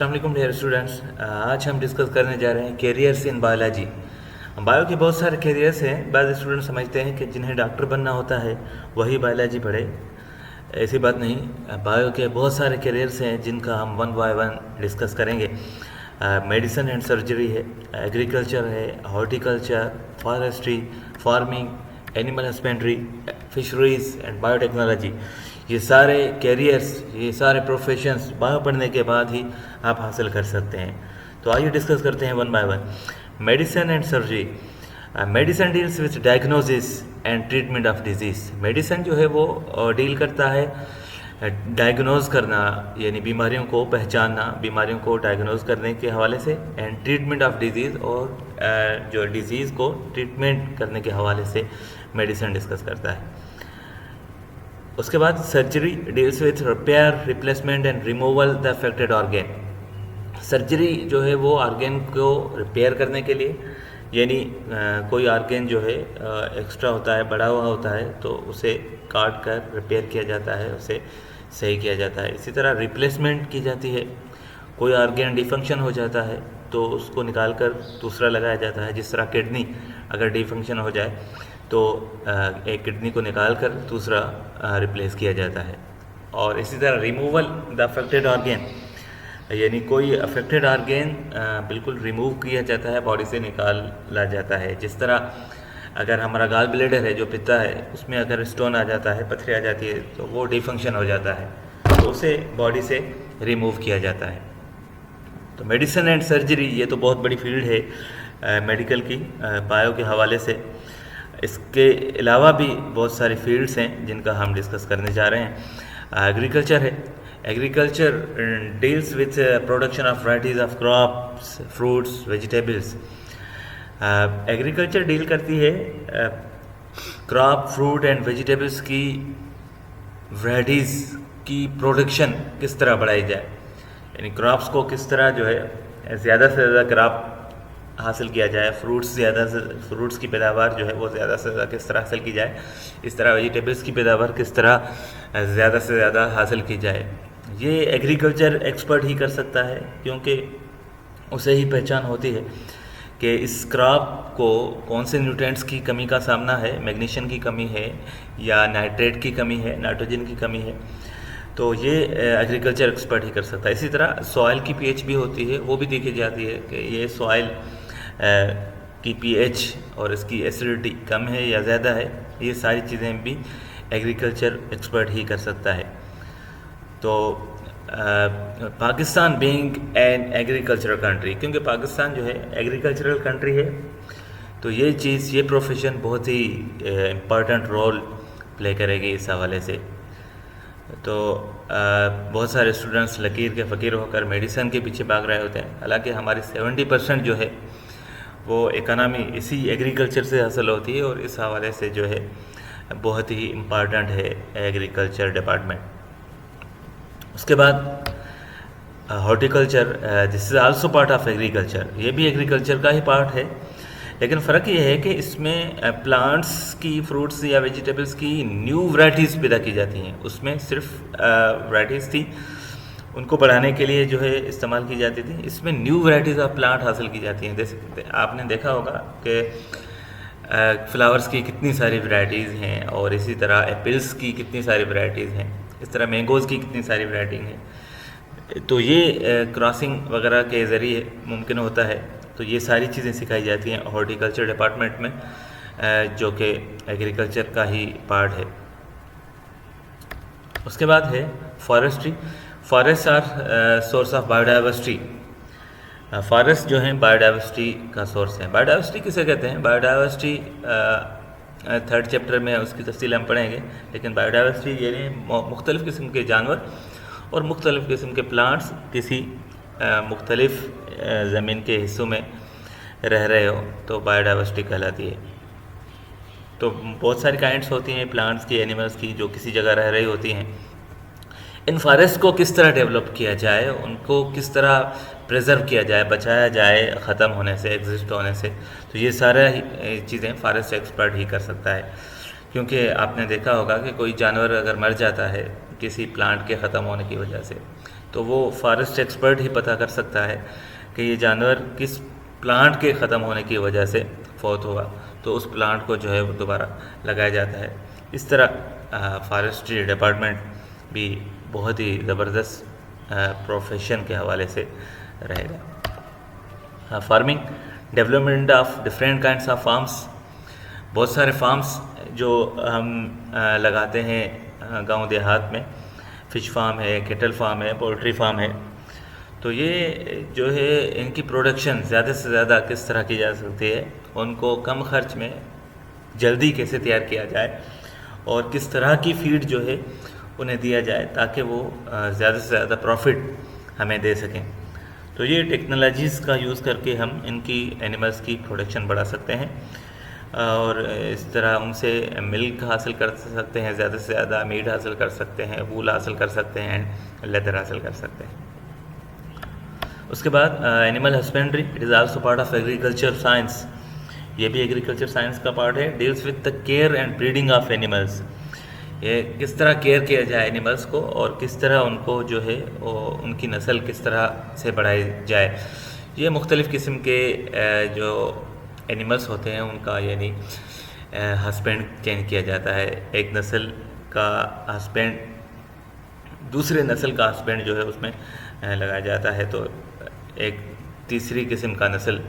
अस्सलाम dear students, आज हम डिस्कस करने जा रहे हैं कैरियर्स इन बायोलॉजी। बायो के बहुत सारे कैरियर्स हैं। बाद स्टूडेंट समझते हैं कि जिन्हें डॉक्टर बनना होता है वही बायोलॉजी पढ़े। ऐसी बात नहीं, बायो के बहुत सारे कैरियर्स हैं जिनका हम वन बाय वन डिस्कस करेंगे। मेडिसिन एंड सर्जरी है, एग्रीकल्चर है, horticulture, forestry, farming, animal husbandry, fisheries and biotechnology. ये सारे कैरियर्स, ये सारे प्रोफेशंस बायो पढ़ने के बाद ही आप हासिल कर सकते हैं। तो आइए डिस्कस करते हैं one by one. Medicine and surgery. Medicine deals with diagnosis and treatment of disease. Medicine जो है वो डील करता है डायग्नोज करना, यानी बीमारियों को पहचानना, बीमारियों को डायग्नोज करने के हवाले से, एंड ट्रीटमेंट ऑफ डिजीज़, और जो डिजीज़ को ट्रीटमेंट करने के हवाले से मेडिसिन डिस्कस करता है। उसके बाद surgery deals with repair, replacement and removal the affected organ. Surgery जो है वो ऑर्गेन को रिपेयर करने के लिए, यानी कोई ऑर्गेन जो है एक्स्ट्रा होता है, बड़ा हुआ होता है, तो उसे काट कर रिपेयर किया जाता है, उसे सही किया जाता है। इसी तरह रिप्लेसमेंट की जाती है। कोई ऑर्गेन डिफंक्शन हो जाता है तो उसको निकाल कर दूसरा लगाया जाता है। जिस तरह किडनी अगर डिफंक्शन हो जाए तो एक किडनी को निकाल कर दूसरा रिप्लेस किया जाता है। और इसी तरह रिमूवल द अफेक्टेड ऑर्गेन, यानी कोई अफेक्टेड ऑर्गेन बिल्कुल रिमूव किया जाता है, बॉडी से निकाला जाता है। जिस तरह अगर हमारा गाल ब्लेडर है, जो पित्ता है, उसमें अगर स्टोन आ जाता है, पथरी आ जाती है, तो वो डिफंक्शन हो जाता है, तो उसे बॉडी से रिमूव किया जाता है। तो मेडिसिन एंड सर्जरी ये तो बहुत बड़ी फील्ड है मेडिकल की, बायो के हवाले से। इसके अलावा भी बहुत सारी फील्ड्स हैं जिनका हम डिस्कस करने जा रहे हैं। एग्रीकल्चर है। Agriculture deals with production of varieties of crops, fruits, vegetables. Agriculture deal करती है क्रॉप, फ्रूट एंड वेजिटेबल्स की वैराइटीज़ की प्रोडक्शन किस तरह बढ़ाई जाए, यानी क्रॉप्स को किस तरह जो है ज़्यादा से ज़्यादा क्रॉप हासिल किया जाए, फ्रूट्स की पैदावार जो है वो ज़्यादा से ज़्यादा किस तरह हासिल की जाए, इस तरह वेजिटेबल्स की पैदावार किस तरह ज़्यादा से ज़्यादा हासिल की जाए। ये एग्रीकल्चर एक्सपर्ट ही कर सकता है, क्योंकि उसे ही पहचान होती है कि इस क्रॉप को कौन से न्यूट्रिएंट्स की कमी का सामना है, मैग्नीशियम की कमी है या नाइट्रेट की कमी है, नाइट्रोजन की कमी है। तो ये एग्रीकल्चर एक्सपर्ट ही कर सकता है। इसी तरह सॉइल की पीएच भी होती है, वो भी देखी जाती है कि ये सॉइल की पीएच और इसकी एसिडिटी कम है या ज़्यादा है। ये सारी चीज़ें भी एग्रीकल्चर एक्सपर्ट ही कर सकता है। तो Pakistan being an agricultural country, क्योंकि पाकिस्तान जो है एग्रीकल्चरल कंट्री है, तो ये चीज़, ये प्रोफेशन बहुत ही इम्पॉर्टेंट रोल प्ले करेगी इस हवाले से। तो बहुत सारे स्टूडेंट्स लकीर के फ़कीर होकर मेडिसिन के पीछे भाग रहे होते हैं, हालांकि हमारी 70% जो है वो इकनॉमी इसी एग्रीकल्चर से हासिल होती है, और इस हवाले से जो है बहुत ही इम्पॉर्टेंट है एग्रीकल्चर डिपार्टमेंट। उसके बाद horticulture, this is also part of agriculture. ये भी एग्रीकल्चर का ही पार्ट है, लेकिन फ़र्क ये है कि इसमें प्लांट्स की, फ्रूट्स या वेजिटेबल्स की न्यू वैराइटीज़ पैदा की जाती हैं। उसमें सिर्फ वैराइटीज़ थी, उनको बढ़ाने के लिए जो है इस्तेमाल की जाती थी। इसमें न्यू वैराइटीज़ ऑफ प्लांट हासिल की जाती हैं। जैसे आपने देखा होगा कि फ्लावर्स की कितनी सारी वैराइटीज़ हैं, और इसी तरह एप्पल्स की कितनी सारी वैराइटीज़ हैं, इस तरह मैंगोज़ की कितनी सारी वैराइटी हैं। तो ये क्रॉसिंग वगैरह के ज़रिए मुमकिन होता है। तो ये सारी चीज़ें सिखाई जाती हैं हॉर्टिकल्चर डिपार्टमेंट में, जो कि एग्रीकल्चर का ही पार्ट है। उसके बाद है forestry. Forest are source of biodiversity. Forest जो हैं बायोडाइवर्सिटी का सोर्स है। बायोडाइवर्सिटी किसे कहते हैं? बायोडाइवर्सिटी 3rd चैप्टर में उसकी तफसील हम पढ़ेंगे, लेकिन बायोडाइवर्सिटी यानी मुख्तलिफ़ किस्म के जानवर और मुख्तलिफ़ किस्म के प्लांट्स किसी मुख्तलिफ़ ज़मीन के हिस्सों में रह रहे हो, तो बायोडाइवर्सिटी कहलाती है। तो बहुत सारी काइंड्स होती हैं प्लांट्स की, एनिमल्स की, जो किसी जगह रह रही होती हैं। इन फॉरेस्ट को किस तरह डेवलप किया जाए, उनको किस तरह प्रिजर्व किया जाए, बचाया जाए ख़त्म होने से, एग्जिस्ट होने से, तो ये सारा चीज़ें फॉरेस्ट एक्सपर्ट ही कर सकता है। क्योंकि आपने देखा होगा कि कोई जानवर अगर मर जाता है किसी प्लांट के ख़त्म होने की वजह से, तो वो फॉरेस्ट एक्सपर्ट ही पता कर सकता है कि ये जानवर किस प्लांट के ख़त्म होने की वजह से फौत हुआ, तो उस प्लांट को जो है वो दोबारा लगाया जाता है। इस तरह फॉरेस्ट्री डिपार्टमेंट भी बहुत ही ज़बरदस्त प्रोफेशन के हवाले से रहेगा। Farming, development of different kinds of farms, बहुत सारे फार्म्स जो हम लगाते हैं गांव देहात में, फ़िश फार्म है, केटल फार्म है, पोल्ट्री फार्म है। तो ये जो है इनकी प्रोडक्शन ज़्यादा से ज़्यादा किस तरह की जा सकती है, उनको कम खर्च में जल्दी कैसे तैयार किया जाए और किस तरह की फीड जो है उन्हें दिया जाए ताकि वो ज़्यादा से ज़्यादा प्रॉफिट हमें दे सकें। तो ये टेक्नोलॉजीज़ का यूज़ करके हम इनकी एनिमल्स की प्रोडक्शन बढ़ा सकते हैं और इस तरह उनसे मिल्क हासिल कर सकते हैं, ज़्यादा से ज़्यादा मीट हासिल कर सकते हैं, वूल हासिल कर सकते हैं एंड लेदर हासिल कर सकते हैं। उसके बाद animal husbandry, it is also part of agriculture science. ये भी एग्रीकल्चर साइंस का पार्ट है। Deals with the care and breeding of animals, ये किस तरह केयर किया जाए एनिमल्स को और किस तरह उनको जो है वो उनकी नस्ल किस तरह से बढ़ाई जाए। ये मुख्तलिफ़ किस्म के जो एनिमल्स होते हैं उनका यानी हस्बेंड चेंज किया जाता है। एक नस्ल का हस्बेंड दूसरे नस्ल का हस्बेंड जो है उसमें लगाया जाता है, तो एक तीसरी किस्म का नस्ल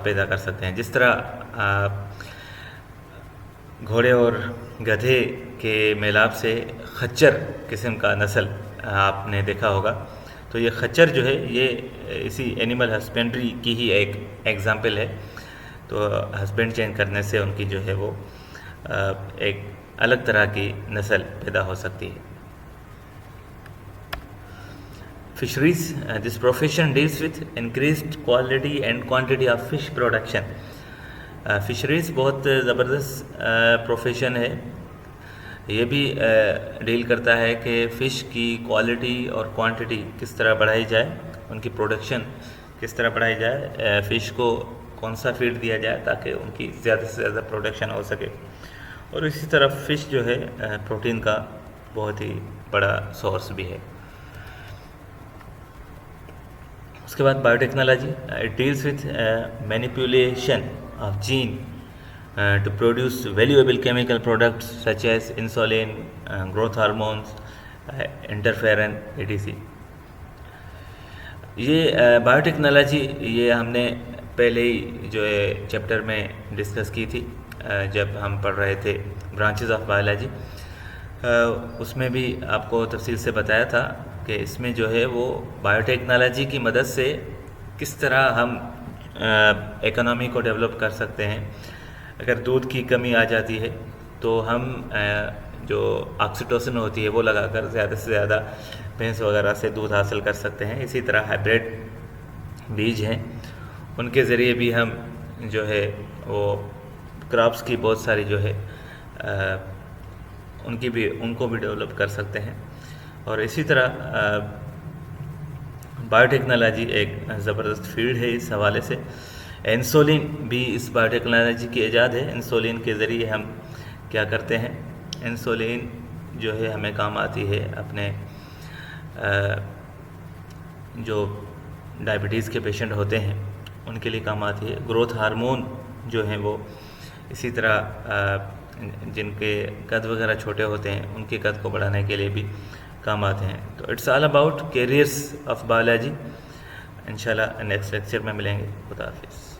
पैदा कर सकते हैं। जिस तरह घोड़े और गधे के मेलाप से खच्चर किस्म का नस्ल आपने देखा होगा, तो ये खच्चर जो है ये इसी एनिमल हस्बेंड्री की ही एक एग्ज़ाम्पल है। तो हस्बेंड चेंज करने से उनकी जो है वो एक अलग तरह की नस्ल पैदा हो सकती है। Fisheries, this profession deals with increased quality and quantity of fish production. Fisheries बहुत ज़बरदस्त प्रोफेशन है। ये भी डील करता है कि फ़िश की क्वालिटी और क्वांटिटी किस तरह बढ़ाई जाए, उनकी प्रोडक्शन किस तरह बढ़ाई जाए, फ़िश को कौन सा फीड दिया जाए ताकि उनकी ज़्यादा से ज़्यादा प्रोडक्शन हो सके। और इसी तरह फ़िश जो है प्रोटीन का बहुत ही बड़ा सोर्स भी है। उसके बाद biotechnology, it deals with manipulation of gene to produce valuable chemical products such as insulin, growth hormones, interferon etc. ये बायोटेक्नोलॉजी ये हमने पहले ही जो है चैप्टर में डिस्कस की थी जब हम पढ़ रहे थे ब्रांचेस ऑफ बायोलॉजी। उसमें भी आपको तफसील से बताया था कि इसमें जो है वो बायोटेक्नोलॉजी की मदद से किस तरह हम इकोनॉमी को डेवलप कर सकते हैं। अगर दूध की कमी आ जाती है तो हम जो ऑक्सीटोसिन होती है वो लगाकर ज़्यादा से ज़्यादा भैंस वगैरह से दूध हासिल कर सकते हैं। इसी तरह हाइब्रिड बीज हैं, उनके ज़रिए भी हम जो है वो क्रॉप्स की बहुत सारी जो है उनको भी डेवलप कर सकते हैं। और इसी तरह बायोटेक्नोलॉजी एक ज़बरदस्त फील्ड है इस हवाले से। इंसुलिन भी इस बायोटेक्नोलॉजी की ईजाद है। इंसुलिन के ज़रिए हम क्या करते हैं, इंसुलिन जो है हमें काम आती है अपने जो डायबिटीज़ के पेशेंट होते हैं उनके लिए काम आती है। ग्रोथ हार्मोन जो हैं वो इसी तरह जिनके कद वगैरह छोटे होते हैं उनके कद को बढ़ाने के लिए भी काम आते हैं। तो it's all about carriers of biology. इंशाल्लाह नेक्स्ट लेक्चर में मिलेंगे। खुदा हाफिज़।